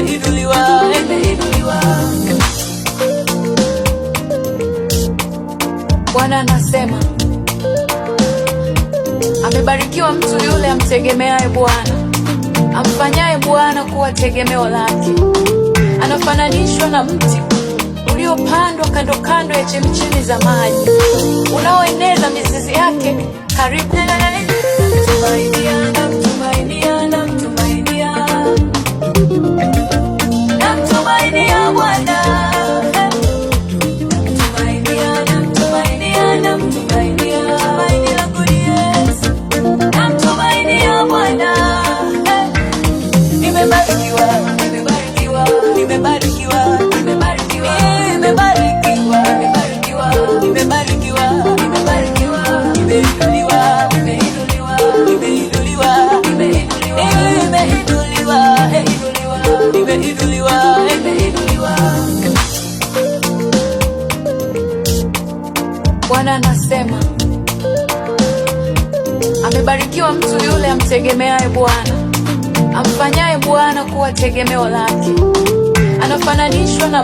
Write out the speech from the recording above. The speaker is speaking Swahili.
nimeinuliwa, nimeinuliwa. Bwana anasema amebarikiwa mtu yule amtegemeaye Bwana, amfanyaye Bwana kuwa tegemeo lake. Anafananishwa na mti uliopandwa kando kando ya chemchemi za maji, unaoeneza mizizi yake karibu. Namtumainia, namtumainia, namtumainia, namtumainia Bwana. Namtumainia, namtumainia, namtumainia, tumaini langu ni Yesu. Namtumainia Bwana. Nimebarikiwa, nimebarikiwa, nimebarikiwa, nimebarikiwa, nimebarikiwa, nimebarikiwa, nimebarikiwa, nimebarikiwa, nimeinuliwa, nimeinuliwa, nimeinuliwa, nimeinuliwa, nimeinuliwa, nimeinuliwa, nimeinuliwa. Bwana anasema amebarikiwa mtu yule amtegemeaye Bwana, amfanyaye Bwana kuwa tegemeo lake. Anafananishwa na